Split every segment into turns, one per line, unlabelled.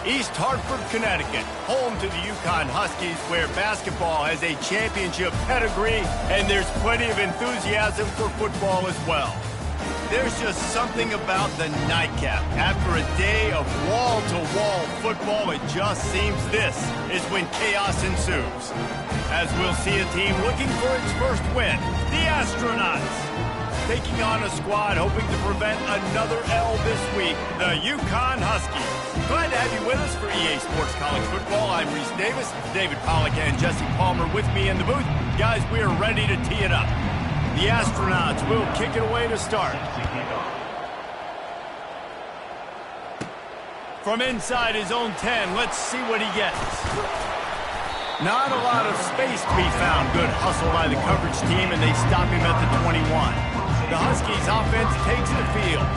East Hartford, Connecticut, home to the Yukon Huskies, where basketball has a championship pedigree and there's plenty of enthusiasm for football as well. There's just something about the nightcap. After a day of wall-to-wall football, it just seems this is when chaos ensues. As we'll see a team looking for its first win, the Astronauts, taking on a squad hoping to prevent another L this week, the Yukon Huskies. Glad to have you with us for EA Sports College Football. I'm Reese Davis, David Pollack and Jesse Palmer with me in the booth. Guys, we are ready to tee it up. The Astronauts will kick it away to start. From inside his own 10, let's see what he gets. Not a lot of space to be found. Good hustle by the coverage team, and they stop him at the 21. The Huskies offense takes the field.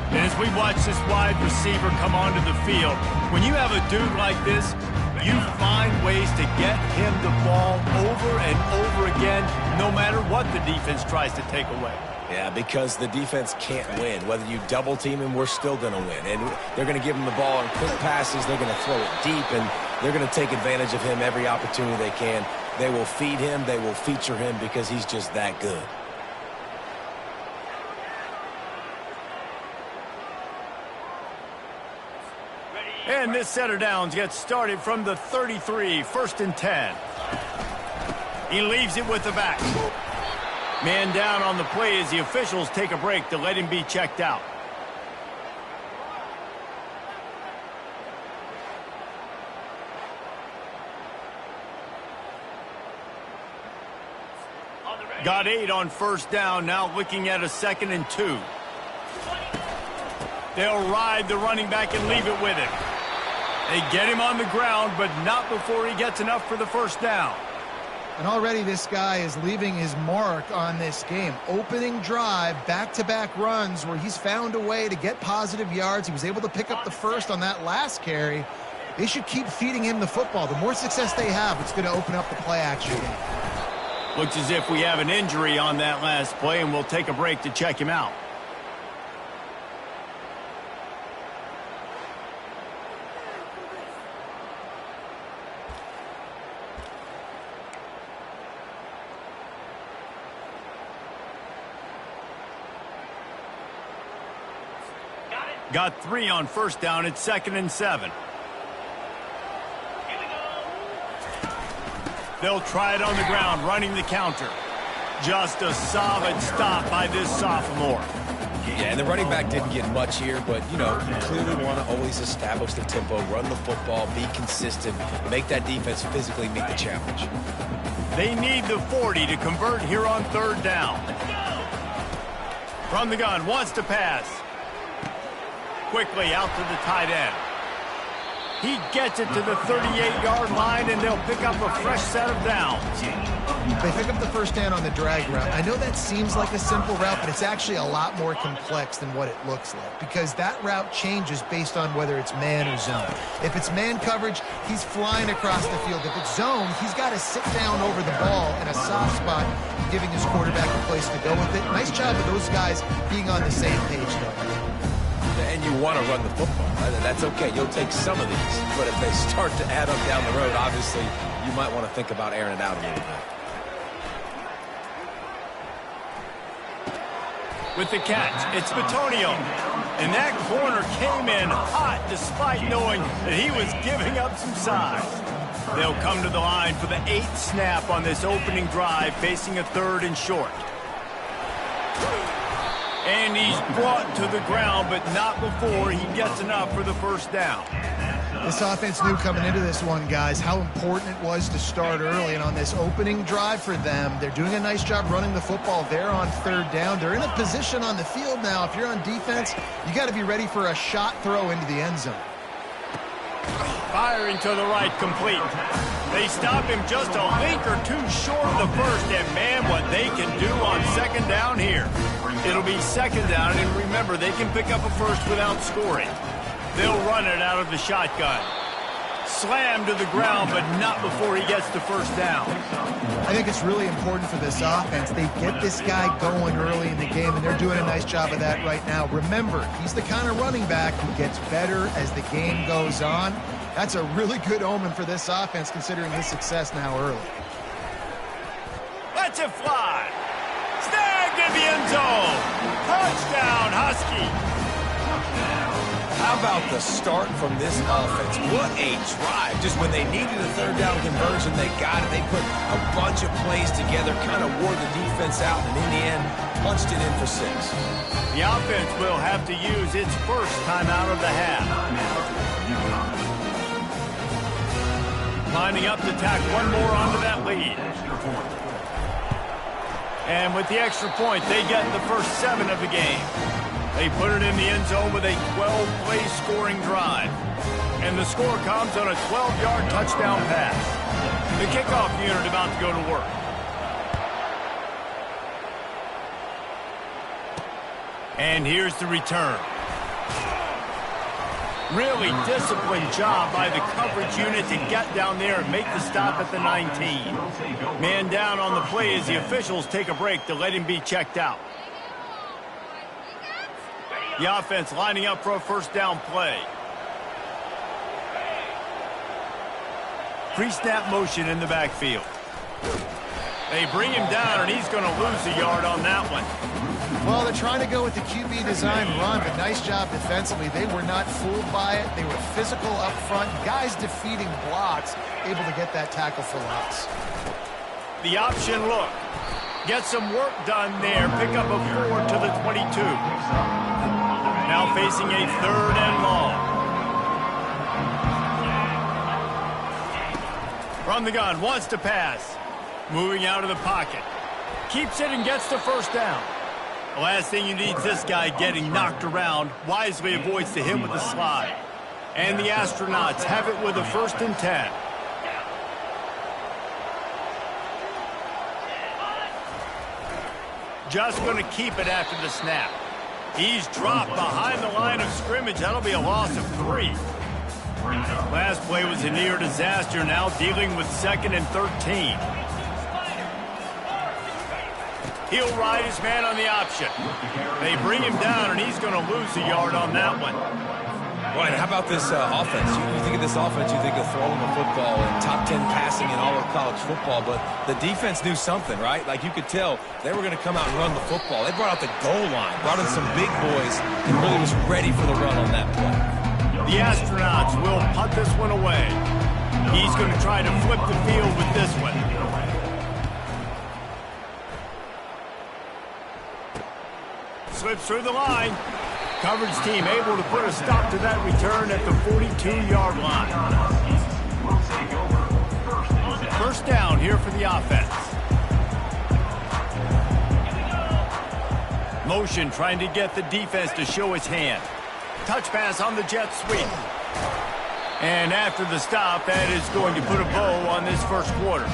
And as we watch this wide receiver come onto the field, when you have a dude like this, you find ways to get him the ball over and over again, no matter what the defense tries to take away.
Yeah, because the defense can't win. Whether you double team him, we're still going to win. And they're going to give him the ball in quick passes. They're going to throw it deep, and they're going to take advantage of him every opportunity they can. They will feed him. They will feature him because he's just that good.
And this set of downs gets started from the 33, 1st and 10. He leaves it with the back. Man down on the play as the officials take a break to let him be checked out. Got 8 on 1st down, now looking at a 2nd and 2. They'll ride the running back and leave it with him. They get him on the ground, but not before he gets enough for the 1st down.
And already this guy is leaving his mark on this game. Opening drive, back-to-back runs where he's found a way to get positive yards. He was able to pick up the 1st on that last carry. They should keep feeding him the football. The more success they have, it's going to open up the play action game.
Looks as if we have an injury on that last play, and we'll take a break to check him out. Got 3 on 1st down. It's 2nd and 7. They'll try it on the ground, running the counter. Just a solid stop by this sophomore.
Yeah, and the running back didn't get much here, but, you know, you clearly want to always establish the tempo, run the football, be consistent, make that defense physically meet the challenge.
They need the 40 to convert here on 3rd down. From the gun, wants to pass. Quickly out to the tight end. He gets it to the 38-yard line, and they'll pick up a fresh set of downs.
They pick up the 1st down on the drag route. I know that seems like a simple route, but it's actually a lot more complex than what it looks like, because that route changes based on whether it's man or zone. If it's man coverage, he's flying across the field. If it's zone, he's got to sit down over the ball in a soft spot, giving his quarterback a place to go with it. Nice job of those guys being on the same page, though.
And you want to run the football. Right? That's okay. You'll take some of these. But if they start to add up down the road, obviously, you might want to think about airing it out a little bit.
With the catch, it's Batonio. And that corner came in hot despite knowing that he was giving up some size. They'll come to the line for the 8th snap on this opening drive, facing a 3rd and short. And he's brought to the ground, but not before he gets enough for the 1st down.
This offense knew coming into this one, guys, how important it was to start early. And on this opening drive for them, they're doing a nice job running the football. They're on 3rd down. They're in a position on the field now. If you're on defense, you got to be ready for a shot throw into the end zone.
Firing to the right, complete. They stop him just a link or 2 short of the 1st, and man, what they can do on 2nd down here. It'll be 2nd down, and remember, they can pick up a 1st without scoring. They'll run it out of the shotgun. Slammed to the ground, but not before he gets the first down.
I think it's really important for this offense. They get this guy going early in the game, and they're doing a nice job of that right now. Remember, he's the kind of running back who gets better as the game goes on. That's a really good omen for this offense, considering his success now early.
Let's it fly. Snagged in the end zone. Touchdown, Husky.
How about the start from this offense? What a drive. Just when they needed a third down conversion, they got it. They put a bunch of plays together, kind of wore the defense out, and in the end, punched it in for 6.
The offense will have to use its first timeout of the half. Lining up to tack one more onto that lead. And with the extra point, they get the first 7 of the game. They put it in the end zone with a 12-play scoring drive. And the score comes on a 12-yard touchdown pass. The kickoff unit about to go to work. And here's the return. Really disciplined job by the coverage unit to get down there and make the stop at the 19. Man down on the play as the officials take a break to let him be checked out. The offense lining up for a first down play. Pre-snap motion in the backfield. They bring him down, and he's going to lose a yard on that one.
Well, they're trying to go with the QB design run, but nice job defensively. They were not fooled by it. They were physical up front. Guys defeating blocks, able to get that tackle for loss.
The option look. Get some work done there. Pick up a 4 to the 22. Now facing a 3rd and long. From the gun, wants to pass. Moving out of the pocket. Keeps it and gets the first down. The last thing you need is this guy getting knocked around. Wisely avoids the hit with the slide. And the Astronauts have it with a 1st and 10. Just going to keep it after the snap. He's dropped behind the line of scrimmage. That'll be a loss of 3. Last play was a near disaster. Now dealing with 2nd and 13. He'll ride his man on the option. They bring him down, and he's going to lose a yard on that one.
Right, how about this offense? You think of this offense, you think of throwing the football and top 10 passing in all of college football, but the defense knew something, right? Like you could tell they were going to come out and run the football. They brought out the goal line, brought in some big boys, and really was ready for the run on that play.
The Astronauts will punt this one away. He's going to try to flip the field with this one. Slips through the line. Coverage team able to put a stop to that return at the 42-yard line. First down here for the offense. Motion trying to get the defense to show its hand. Touch pass on the jet sweep. And after the stop, that is going to put a bow on this first quarter.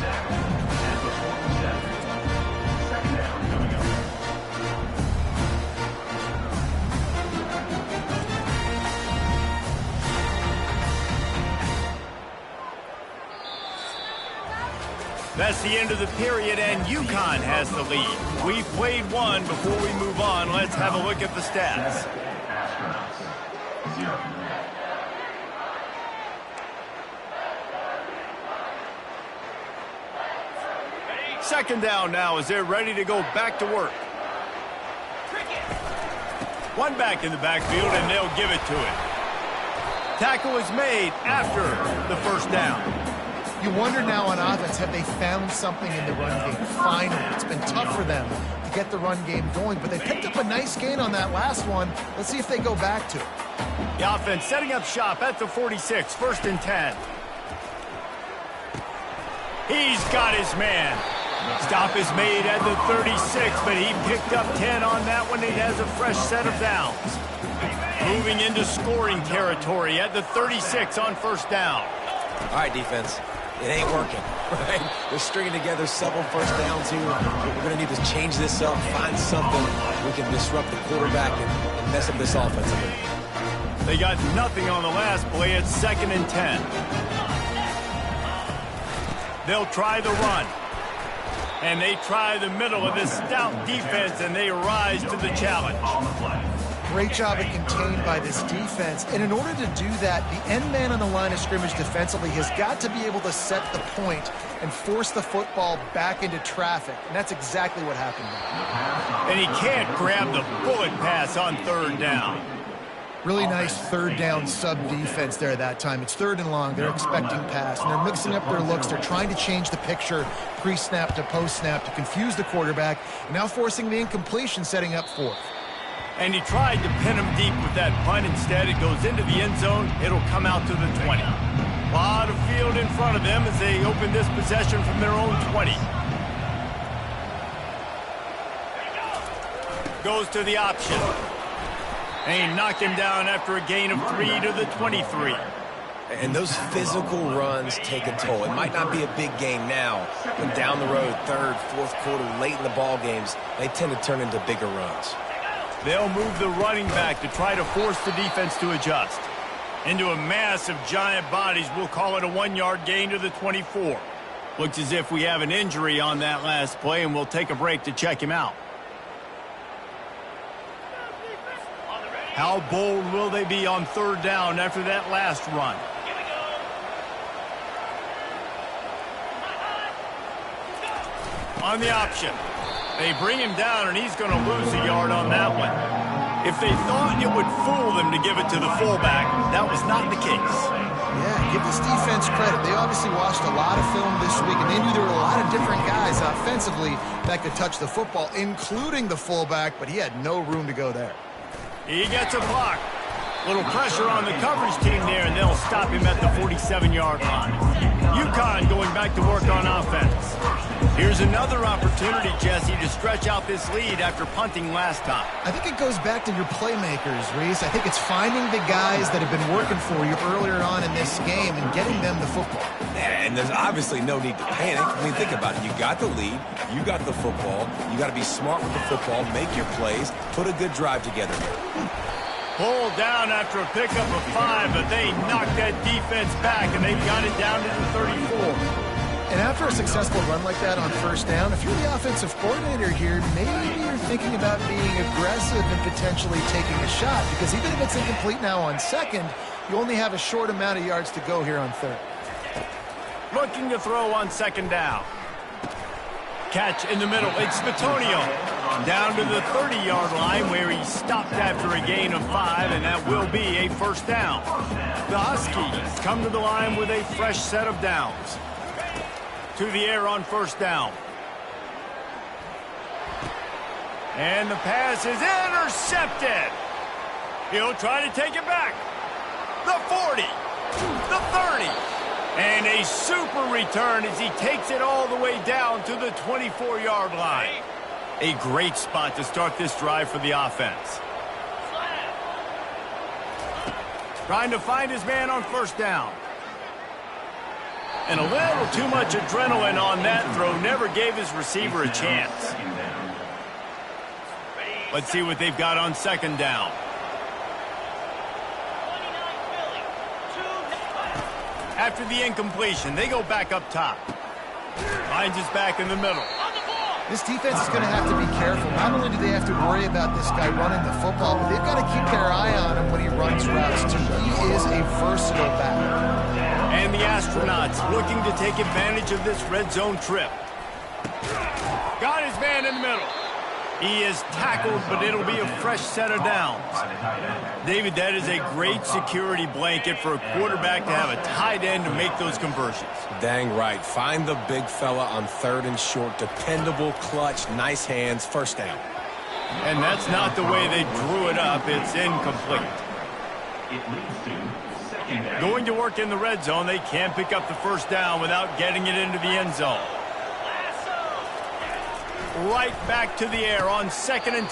That's the end of the period, and UConn has the lead. We've played one. Before we move on, let's have a look at the stats. Second down now as they're ready to go back to work. One back in the backfield, and they'll give it to him. Tackle is made after the first down.
You wonder now on offense, have they found something in the run game? Finally, it's been tough for them to get the run game going, but they picked up a nice gain on that last one. Let's see if they go back to it.
The offense setting up shop at the 46, 1st and 10. He's got his man. Stop is made at the 36, but he picked up 10 on that one. He has a fresh set of downs. Moving into scoring territory at the 36 on first down.
All right, defense. It ain't working, right? We're stringing together several first downs here. We're going to need to change this up, find something we can disrupt the quarterback and mess up this offense a bit.
They got nothing on the last play at 2nd and 10. They'll try the run. And they try the middle of this stout defense, and they rise to the challenge.
Great job of contained by this defense. And in order to do that, the end man on the line of scrimmage defensively has got to be able to set the point and force the football back into traffic. And that's exactly what happened there.
And he can't grab the bullet pass on third down.
Really nice third down sub-defense there that time. It's third and long. They're expecting pass, and they're mixing up their looks. They're trying to change the picture pre-snap to post-snap to confuse the quarterback, and now forcing the incompletion, setting up fourth.
And he tried to pin him deep with that punt. Instead, it goes into the end zone. It'll come out to the 20. A lot of field in front of them as they open this possession from their own 20. Goes to the option. And he knocked him down after a gain of 3 to the 23.
And those physical runs take a toll. It might not be a big game now, but down the road, third, fourth quarter, late in the ball games, they tend to turn into bigger runs.
They'll move the running back to try to force the defense to adjust. Into a mass of giant bodies, we'll call it a 1-yard gain to the 24. Looks as if we have an injury on that last play, and we'll take a break to check him out. How bold will they be on third down after that last run? On the option. They bring him down, and he's going to lose a yard on that one. If they thought it would fool them to give it to the fullback, that was not the case.
Yeah, give this defense credit. They obviously watched a lot of film this week, and they knew there were a lot of different guys offensively that could touch the football, including the fullback, but he had no room to go there.
He gets a block. Little pressure on the coverage team there, and they'll stop him at the 47-yard line. UConn going back to work on offense. Here's another opportunity, Jesse, to stretch out this lead after punting last time.
I think it goes back to your playmakers, Reese. I think it's finding the guys that have been working for you earlier on in this game and getting them the football.
And there's obviously no need to panic. I mean, think about it. You got the lead. You got the football. You got to be smart with the football, make your plays, put a good drive together here.
Pulled down after a pickup of 5, but they knocked that defense back, and they've got it down to the 34.
And after a successful run like that on first down, if you're the offensive coordinator here, maybe you're thinking about being aggressive and potentially taking a shot, because even if it's incomplete now on second, you only have a short amount of yards to go here on third.
Looking to throw on second down. Catch in the middle. It's Bitonio. Down to the 30-yard line where he stopped after a gain of 5, and that will be a first down. The Huskies come to the line with a fresh set of downs. To the air on first down. And the pass is intercepted. He'll try to take it back. The 40. The 30. And a super return as he takes it all the way down to the 24-yard line. A great spot to start this drive for the offense. Trying to find his man on first down. And a little too much adrenaline on that throw. Never gave his receiver a chance. Let's see what they've got on second down. After the incompletion, they go back up top. Finds his back in the middle.
This defense is going to have to be careful. Not only do they have to worry about this guy running the football, but they've got to keep their eye on him when he runs routes, too. He is a versatile back.
And the Astronauts looking to take advantage of this red zone trip. Got his man in the middle. He is tackled, but it'll be a fresh set of downs. David, that is a great security blanket for a quarterback to have a tight end to make those conversions.
Dang right. Find the big fella on third and short. Dependable, clutch, nice hands, first down.
And that's not the way they drew it up. It's incomplete. Going to work in the red zone, they can't pick up the first down without getting it into the end zone. Right back to the air on 2nd and 10.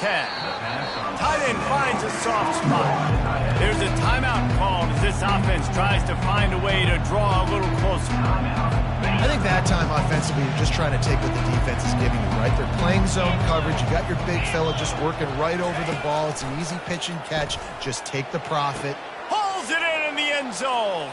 Tight end finds a soft spot. There's a timeout called as this offense tries to find a way to draw a little closer.
I think that time offensively, you're just trying to take what the defense is giving you, right? They're playing zone coverage. You got your big fella just working right over the ball. It's an easy pitch and catch. Just take the profit.
Pulls it in the end zone.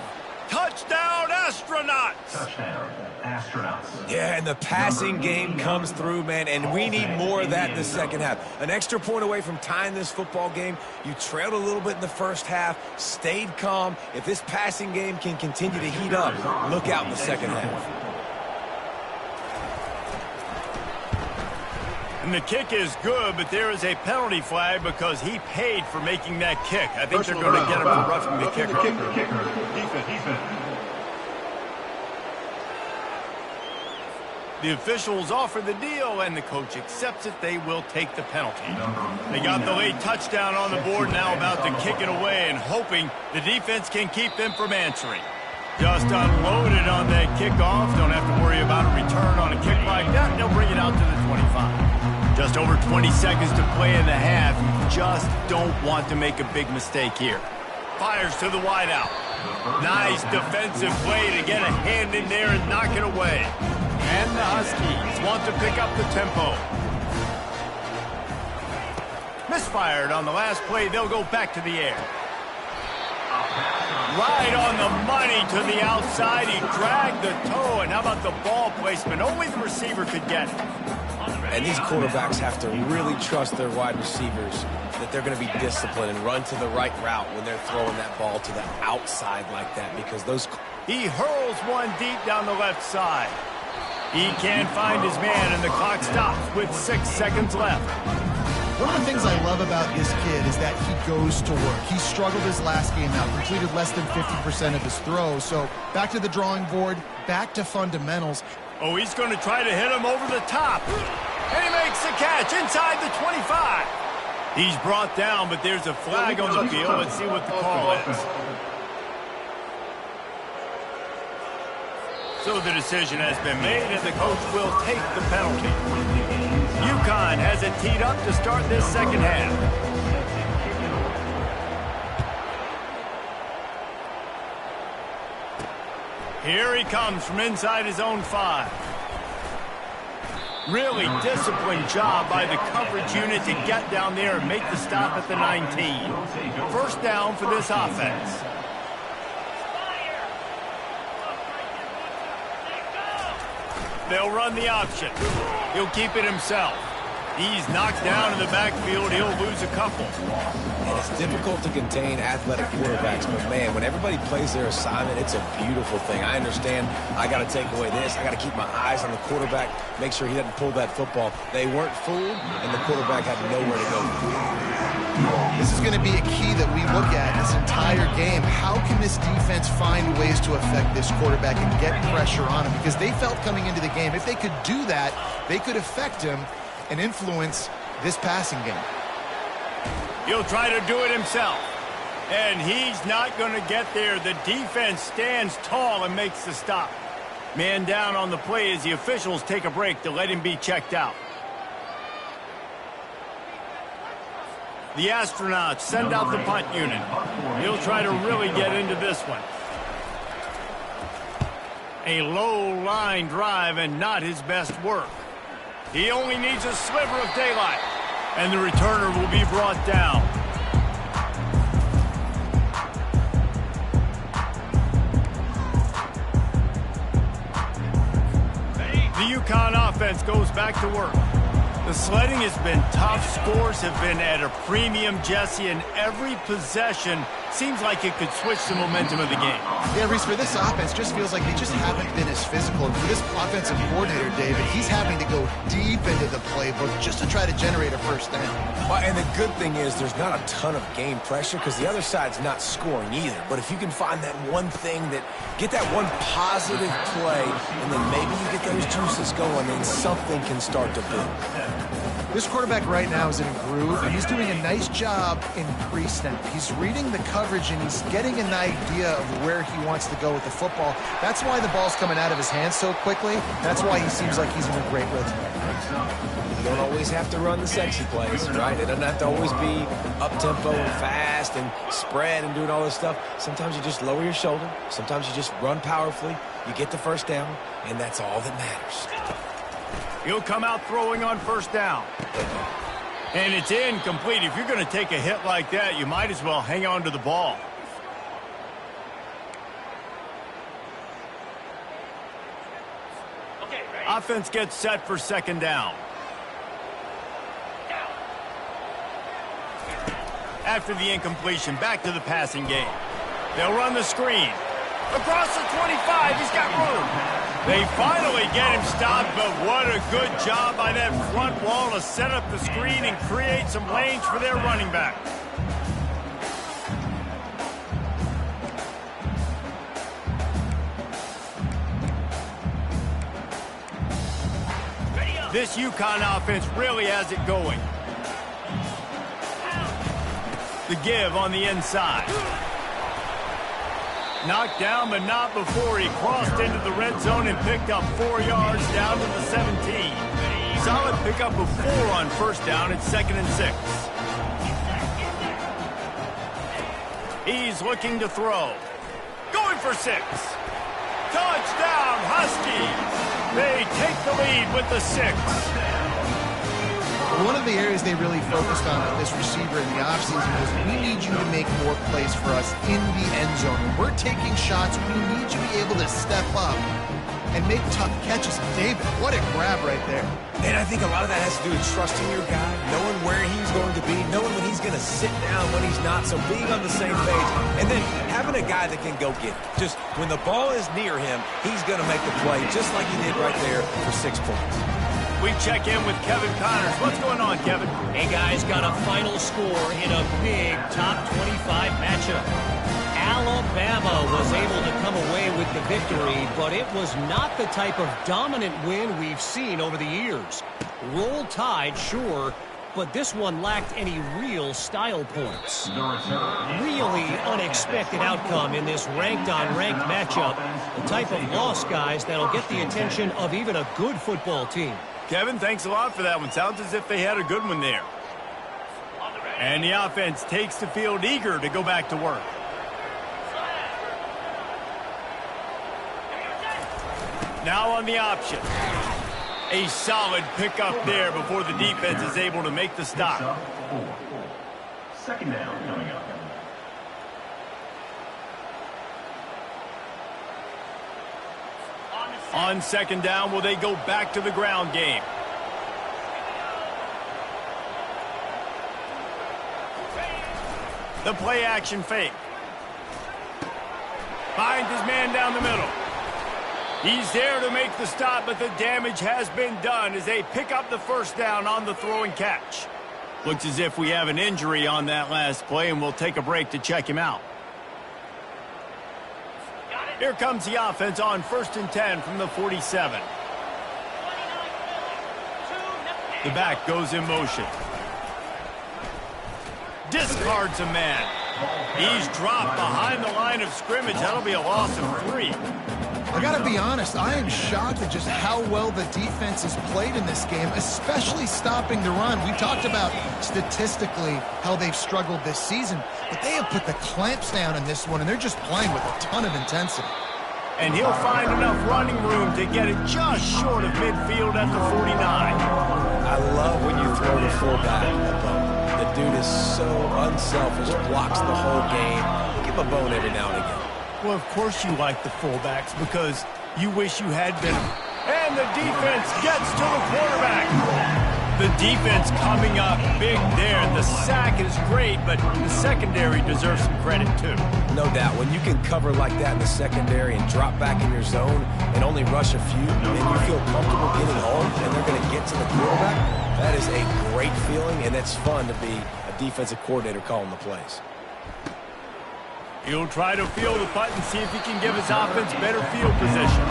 Touchdown, Astronauts!
Touchdown, Astronauts.
Yeah, and the passing game comes through, man, and we need more of that in the second half. An extra point away from tying this football game. You trailed a little bit in the first half, stayed calm. If this passing game can continue to heat up, look out in the second half.
And the kick is good, but there is a penalty flag because he paid for making that kick. I think they're going to get him for roughing the kicker. The officials offer the deal, and the coach accepts it. They will take the penalty. They got the late touchdown on the board, now about to kick it away and hoping the defense can keep them from answering. Just unloaded on that kickoff. Don't have to worry about a return on a kick like that. They'll bring it out to the 25. Just over 20 seconds to play in the half. You just don't want to make a big mistake here. Fires to the wideout. Nice defensive play to get a hand in there and knock it away. And the Huskies want to pick up the tempo. Misfired on the last play. They'll go back to the air. Right on the money to the outside. He dragged the toe. And how about the ball placement? Only the receiver could get it.
And these quarterbacks have to really trust their wide receivers that they're going to be disciplined and run to the right route when they're throwing that ball to the outside like that, because those...
He hurls one deep down the left side. He can't find his man, and the clock stops with 6 seconds left.
One of the things I love about this kid is that he goes to work. He struggled his last game out, completed less than 50% of his throws. So back to the drawing board, back to fundamentals.
Oh, he's going to try to hit him over the top. And he makes the catch inside the 25. He's brought down, but there's a flag on the field. Let's see what the call is. So the decision has been made, and the coach will take the penalty. UConn has it teed up to start this second half. Here he comes from inside his own 5. Really disciplined job by the coverage unit to get down there and make the stop at the 19. First down for this offense. They'll run the option. He'll keep it himself. He's knocked down in the backfield. He'll lose a couple.
And it's difficult to contain athletic quarterbacks, but man, when everybody plays their assignment, it's a beautiful thing. I understand I got to take away this. I got to keep my eyes on the quarterback, make sure he doesn't pull that football. They weren't fooled, and the quarterback had nowhere to go.
This is going to be a key that we look at this entire game. How can this defense find ways to affect this quarterback and get pressure on him? Because they felt coming into the game, if they could do that, they could affect him and influence this passing game.
He'll try to do it himself. And he's not going to get there. The defense stands tall and makes the stop. Man down on the play as the officials take a break to let him be checked out. The Astronauts send out the punt unit. He'll try to really get into this one. A low line drive and not his best work. He only needs a sliver of daylight. And the returner will be brought down. The UConn offense goes back to work. The sledding has been tough. Scores have been at a premium, Jesse, and every possession seems like it could switch the momentum of the game.
Yeah, Reese, for this offense, just feels like they just haven't been as physical. And for this offensive coordinator, David, he's having to go deep into the playbook just to try to generate a first down.
Well, and the good thing is there's not a ton of game pressure because the other side's not scoring either. But if you can find that one thing that, get that one positive play, and then maybe you get those juices going, then something can start to build.
This quarterback right now is in a groove, and he's doing a nice job in pre-snap. He's reading the coverage, and he's getting an idea of where he wants to go with the football. That's why the ball's coming out of his hands so quickly. That's why he seems like he's in a great rhythm.
You don't always have to run the sexy plays, right? It doesn't have to always be up-tempo and fast and spread and doing all this stuff. Sometimes you just lower your shoulder. Sometimes you just run powerfully. You get the first down, and that's all that matters.
He'll come out throwing on first down. And it's incomplete. If you're going to take a hit like that, you might as well hang on to the ball. offense gets set for second down. After the incompletion, back to the passing game. They'll run the screen. Across the 25, he's got room. They finally get him stopped, but what a good job by that front wall to set up the screen and create some lanes for their running back. This UConn offense really has it going. The give on the inside. Knocked down, but not before he crossed into the red zone and picked up 4 yards down to the 17. Solid pickup of 4 on first down at 2nd and 6. He's looking to throw. Going for 6. Touchdown, Huskies! They take the lead with the 6.
One of the areas they really focused on with this receiver in the offseason was we need you to make more plays for us in the end zone. When we're taking shots, we need you to be able to step up and make tough catches. David, what a grab right there.
And I think a lot of that has to do with trusting your guy, knowing where he's going to be, knowing when he's going to sit down, when he's not, so being on the same page, and then having a guy that can go get it. Just when the ball is near him, he's going to make the play, just like he did right there for 6 points.
We check in with Kevin Connors. What's going on, Kevin?
Hey, guys, got a final score in a big top 25 matchup. Alabama was able to come away with the victory, but it was not the type of dominant win we've seen over the years. Roll Tide, sure, but this one lacked any real style points. Really unexpected outcome in this ranked-on-ranked matchup. The type of loss, guys, that'll get the attention of even a good football team.
Kevin, thanks a lot for that one. Sounds as if they had a good one there. And the offense takes the field eager to go back to work. Now on the option. A solid pickup there before the defense is able to make the stop.
Second down coming up.
On second down, will they go back to the ground game? The play action fake. Finds his man down the middle. He's there to make the stop, but the damage has been done as they pick up the first down on the throw and catch. Looks as if we have an injury on that last play, and we'll take a break to check him out. Here comes the offense on 1st and 10 from the 47. The back goes in motion. Discards a man. He's dropped behind the line of scrimmage. That'll be a loss of 3.
I got to be honest, I am shocked at just how well the defense has played in this game, especially stopping the run. We talked about statistically how they've struggled this season, but they have put the clamps down in this one, and they're just playing with a ton of intensity.
And he'll find enough running room to get it just short of midfield at the 49.
I love when you throw the fullback a bone. The dude is so unselfish, blocks the whole game. Give him a bone every now and again.
Well, of course you like the fullbacks because you wish you had been. And the defense gets to the quarterback. The defense coming up big there. The sack is great, but the secondary deserves some credit too.
No doubt. When you can cover like that in the secondary and drop back in your zone and only rush a few, and you feel comfortable getting home and they're going to get to the quarterback, that is a great feeling, and it's fun to be a defensive coordinator calling the plays.
He'll try to field the punt and see if he can give his offense better field position.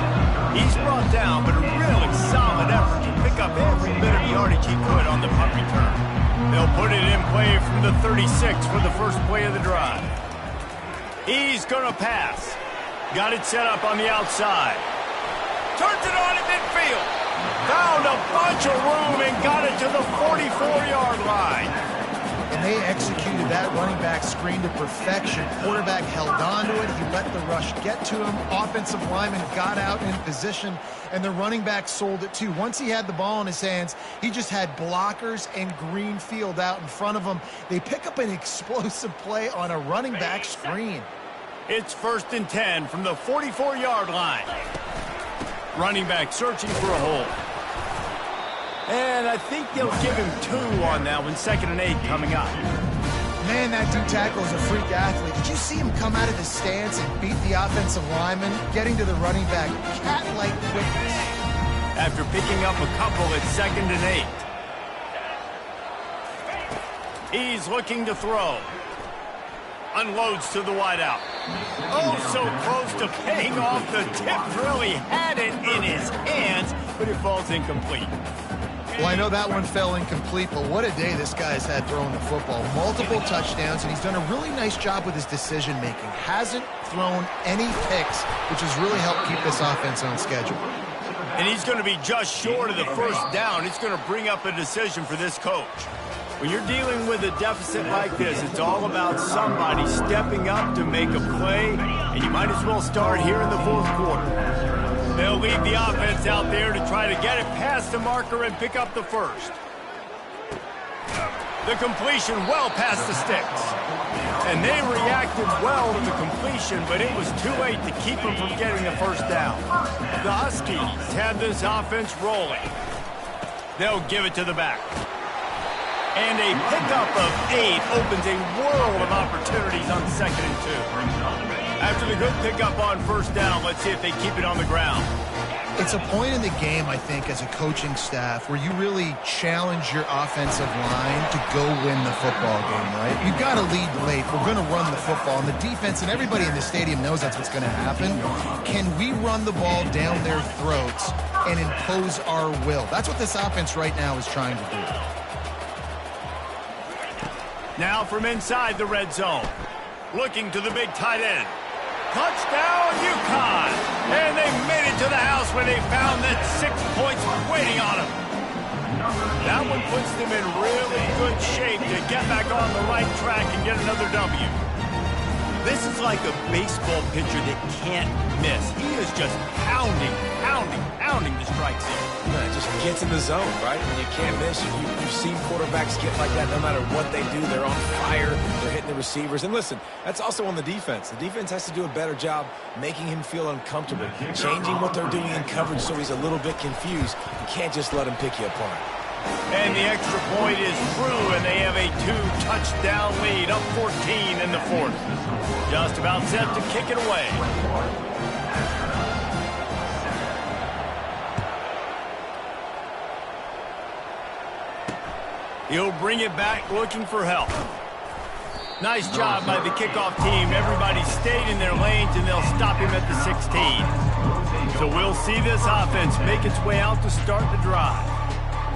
He's brought down, but a really solid effort to pick up every bit of yardage he could on the punt return. They'll put it in play from the 36 for the first play of the drive. He's going to pass. Got it set up on the outside. Turns it on at midfield. Found a bunch of room and got it to the 44-yard line.
And they executed that running back screen to perfection. Quarterback held on to it. He let the rush get to him. Offensive lineman got out in position, and the running back sold it too. Once he had the ball in his hands, he just had blockers and green field out in front of him. They pick up an explosive play on a running back screen.
It's 1st and 10 from the 44-yard line. Running back searching for a hole. And I think they'll give him 2 on that one. 2nd and 8 coming up.
Man, that D tackle is a freak athlete. Did you see him come out of the stance and beat the offensive lineman, getting to the running back? Cat-like quickness.
After picking up a couple, it's 2nd and 8. He's looking to throw. Unloads to the wideout. Oh, so close to paying off. The tip really had it in his hands, but it falls incomplete.
Well, I know that one fell incomplete, but what a day this guy's had throwing the football. Multiple touchdowns, and he's done a really nice job with his decision-making. Hasn't thrown any picks, which has really helped keep this offense on schedule.
And he's going to be just short of the first down. It's going to bring up a decision for this coach. When you're dealing with a deficit like this, it's all about somebody stepping up to make a play, and you might as well start here in the 4th quarter. They'll leave the offense out there to try to get it past the marker and pick up the first. The completion well past the sticks. And they reacted well to the completion, but it was too late to keep them from getting the first down. The Huskies have this offense rolling. They'll give it to the back. And a pickup of 8 opens a world of opportunities on 2nd and 2. After the good pickup on first down, let's see if they keep it on the ground.
It's a point in the game, I think, as a coaching staff, where you really challenge your offensive line to go win the football game, right? You've got to lead late. We're going to run the football. And the defense and everybody in the stadium knows that's what's going to happen. Can we run the ball down their throats and impose our will? That's what this offense right now is trying to do.
Now from inside the red zone. Looking to the big tight end. Touchdown, Ncaa! And they made it to the house when they found that 6 points waiting on them. That one puts them in really good shape to get back on the right track and get another W. This is like a baseball pitcher that can't miss. He is just pounding the strike zone.
Yeah, it just gets in the zone, right? And you can't miss. You've seen quarterbacks get like that no matter what they do. They're on fire. They're hitting the receivers. And listen, that's also on the defense. The defense has to do a better job making him feel uncomfortable, changing what they're doing in coverage so he's a little bit confused. You can't just let him pick you apart.
And the extra point is through, and they have a 2-touchdown lead, up 14 in the 4th. Just about set to kick it away. He'll bring it back looking for help. Nice job by the kickoff team. Everybody stayed in their lanes, and they'll stop him at the 16. So we'll see this offense make its way out to start the drive.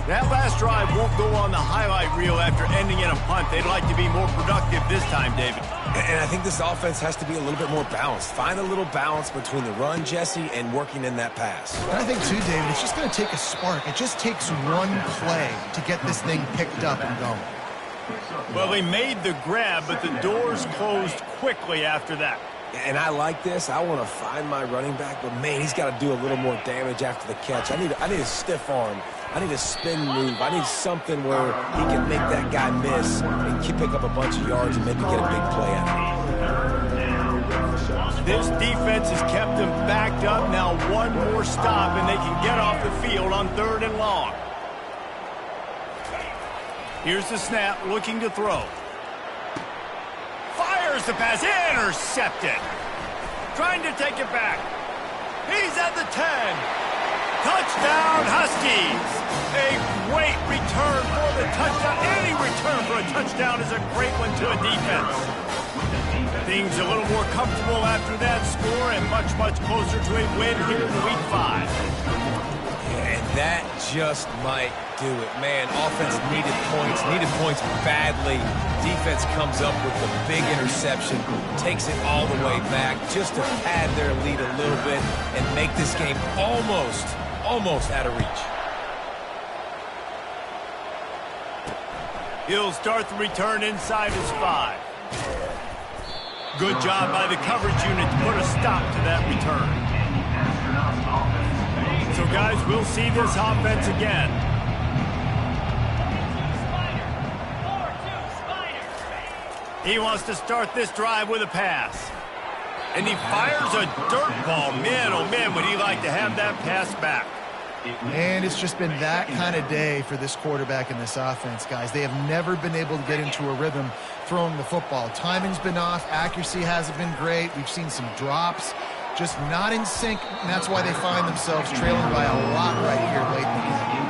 That last drive won't go on the highlight reel after ending in a punt. They'd like to be more productive this time, David.
And I think this offense has to be a little bit more balanced. Find a little balance between the run, Jesse, and working in that pass.
And I think, too, David, it's just going to take a spark. It just takes one play to get this thing picked up and going.
Well, they made the grab, but the doors closed quickly after that.
And I like this. I want to find my running back, but, man, he's got to do a little more damage after the catch. I need a stiff arm. I need a spin move. I need something where he can make that guy miss and pick up a bunch of yards and maybe get a big play out of it.
This defense has kept them backed up. Now one more stop, and they can get off the field on 3rd and long. Here's the snap, looking to throw. Fires the pass, intercepted. Trying to take it back. He's at the 10. Touchdown, Huskies! A great return for the touchdown. Any return for a touchdown is a great one to a defense. Things a little more comfortable after that score and much closer to a win here in Week 5.
And that just might do it. Man, offense needed points badly. Defense comes up with the big interception, takes it all the way back just to pad their lead a little bit and make this game almost out of reach.
He'll start the return inside his 5. Good job by the coverage unit to put a stop to that return. So, guys, we'll see this offense again. He wants to start this drive with a pass. And he fires a dirt ball. Man, oh man, would he like to have that pass back.
And it's just been that kind of day for this quarterback and this offense, guys. They have never been able to get into a rhythm throwing the football. Timing's been off. Accuracy hasn't been great. We've seen some drops. Just not in sync, and that's why they find themselves trailing by a lot right here late in the game.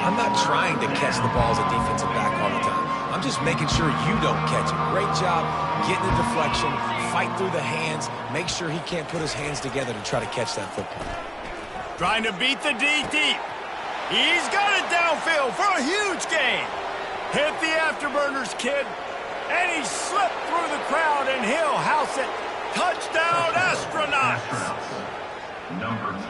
I'm not trying to catch the ball as a defensive back all the time. I'm just making sure you don't catch it. Great job getting the deflection, fight through the hands, make sure he can't put his hands together to try to catch that football.
Trying to beat the D deep. He's got it downfield for a huge gain. Hit the afterburners, kid. And he slipped through the crowd, and he'll house it. Touchdown, Astronauts!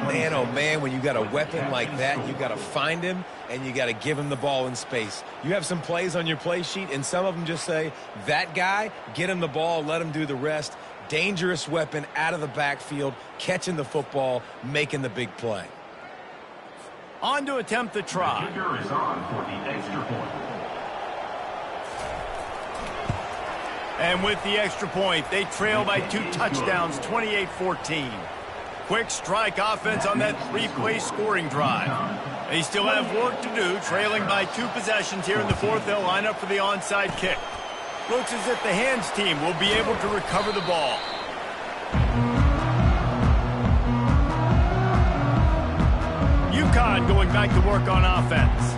Man, oh man, when you got a weapon like that, you got to find him, and you got to give him the ball in space. You have some plays on your play sheet, and some of them just say, that guy, get him the ball, let him do the rest. Dangerous weapon out of the backfield, catching the football, making the big play.
On to attempt the try.
The kicker is on for the extra point.
And with the extra point, they trail by 2 touchdowns, 28-14. Quick strike offense on that 3-play scoring drive. They still have work to do, trailing by 2 possessions here in the fourth. They'll line up for the onside kick. Looks as if the hands team will be able to recover the ball. UConn going back to work on offense.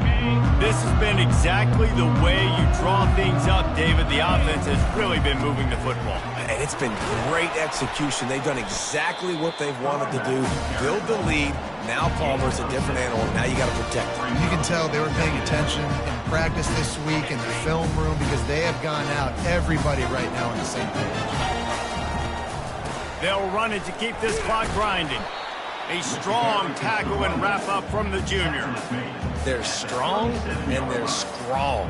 This has been exactly the way you draw things up, David. The offense has really been moving the football.
And it's been great execution. They've done exactly what they've wanted to do. Build the lead. Now Palmer's a different animal. Now you got to protect him.
You can tell they were paying attention in practice this week in the film room because they have gone out, everybody right now on the same page.
They'll run it to keep this clock grinding. A strong tackle and wrap up from the junior.
They're strong and they're strong.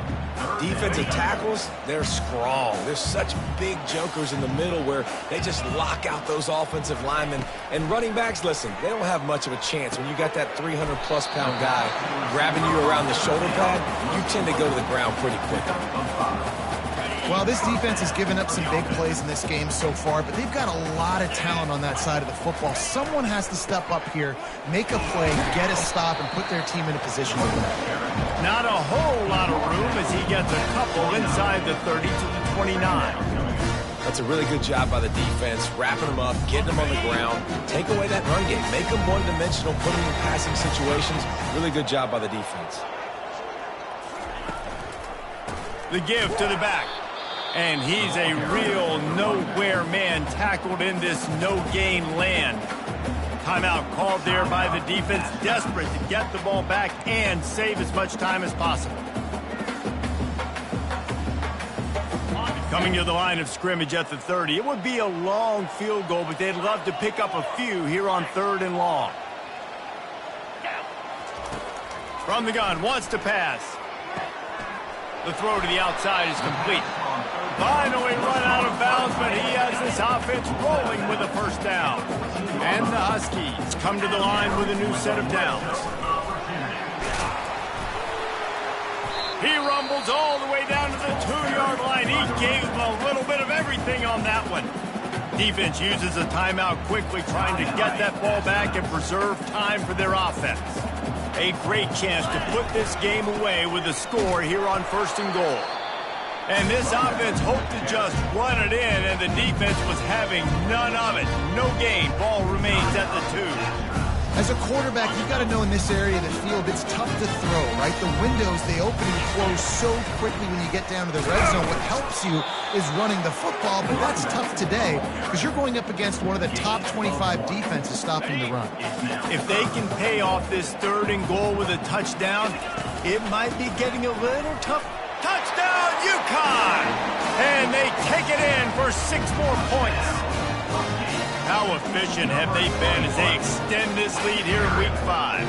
Defensive tackles, they're strong. There's such big jokers in the middle where they just lock out those offensive linemen. And running backs, listen, they don't have much of a chance. When you got that 300-plus pound guy grabbing you around the shoulder pad, you tend to go to the ground pretty quickly.
Well, this defense has given up some big plays in this game so far, but they've got a lot of talent on that side of the football. Someone has to step up here, make a play, get a stop, and put their team in a position to win.
Not a whole lot of room as he gets a couple inside the 30 to the 29.
That's a really good job by the defense, wrapping them up, getting them on the ground, take away that run game, make them one-dimensional, put them in passing situations. Really good job by the defense.
The give to the back. And he's a real nowhere man tackled in this no-gain land. Timeout called there by the defense, desperate to get the ball back and save as much time as possible. Coming to the line of scrimmage at the 30. It would be a long field goal, but they'd love to pick up a few here on 3rd and long. From the gun, wants to pass. The throw to the outside is complete. Finally run out of bounds, but he has this offense rolling with a first down. And the Huskies come to the line with a new set of downs. He rumbles all the way down to the 2-yard line. He gave a little bit of everything on that one. Defense uses a timeout quickly, trying to get that ball back and preserve time for their offense. A great chance to put this game away with a score here on 1st and goal. And this offense hoped to just run it in, and the defense was having none of it. No gain. Ball remains at the 2.
As a quarterback, you've got to know in this area of the field, it's tough to throw, right? The windows, they open and close so quickly when you get down to the red zone. What helps you is running the football, but that's tough today because you're going up against one of the top 25 defenses stopping the run.
If they can pay off this 3rd and goal with a touchdown, it might be getting a little tough. Touchdown, UConn! And they take it in for 6 more points. How efficient have they been as they extend this lead here in Week 5?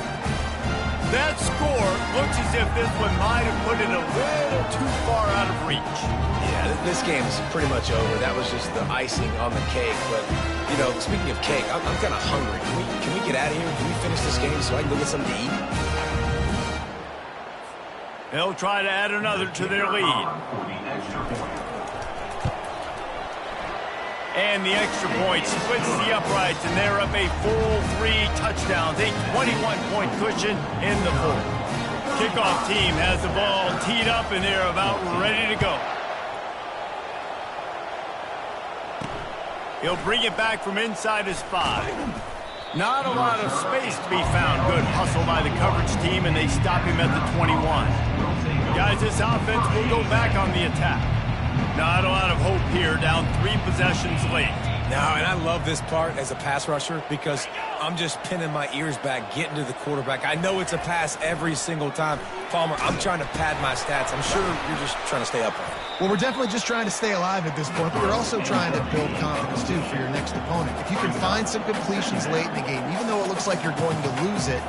That score looks as if this one might have put it a little too far out of reach.
Yeah, this game's pretty much over. That was just the icing on the cake. But, you know, speaking of cake, I'm kind of hungry. Can we get out of here? Can we finish this game so I can go get something to eat?
They'll try to add another to their lead. And the extra point splits the uprights, and they're up a full 3 touchdowns, a 21-point cushion in the fourth. Kickoff team has the ball teed up, and they're about ready to go. He'll bring it back from inside his 5. Not a lot of space to be found. Good hustle by the coverage team, and they stop him at the 21. Guys, this offense will go back on the attack. Not a lot of hope here, down 3 possessions late.
No, and I love this part as a pass rusher because I'm just pinning my ears back, getting to the quarterback. I know it's a pass every single time. Palmer, I'm trying to pad my stats. I'm sure you're just trying to stay upright.
Well, we're definitely just trying to stay alive at this point, but we're also trying to build confidence, too, for your next opponent. If you can find some completions late in the game, even though it looks like you're going to lose it,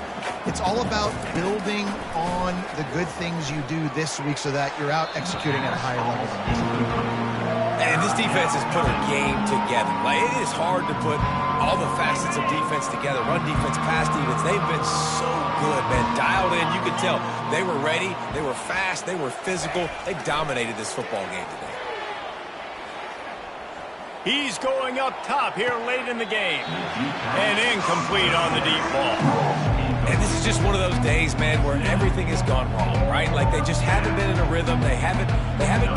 it's all about building on the good things you do this week so that you're out executing at a higher level than this.
And this defense has put a game together. Like, it is hard to put all the facets of defense together. Run defense, pass defense. They've been so good, man. Dialed in. You could tell they were ready. They were fast. They were physical. They dominated this football game today.
He's going up top here late in the game. And incomplete on the deep ball.
And this is just one of those days, man, where everything has gone wrong, right? Like they just haven't been in a rhythm. They haven't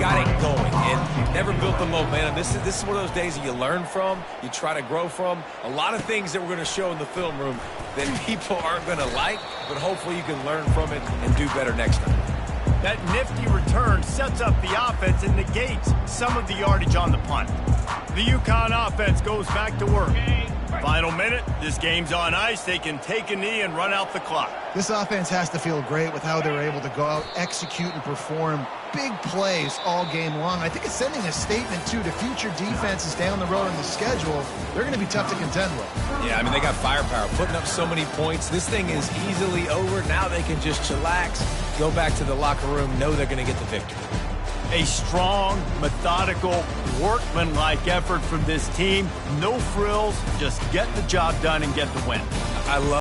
got it going and never built the momentum. This is one of those days that you learn from, you try to grow from. A lot of things that we're going to show in the film room that people aren't going to like, but hopefully you can learn from it and do better next time.
That nifty return sets up the offense and negates some of the yardage on the punt. The UConn offense goes back to work. Final minute, this game's on ice. They can take a knee and run out the clock.
This offense has to feel great with how they were able to go out, execute, and perform big plays all game long. I think it's sending a statement, too, to future defenses down the road on the schedule. They're going to be tough to contend with.
Yeah, I mean, they got firepower, putting up so many points. This thing is easily over. Now they can just chillax, go back to the locker room, know they're going to get the victory.
A strong, methodical, workmanlike effort from this team. No frills, just get the job done and get the win.
I love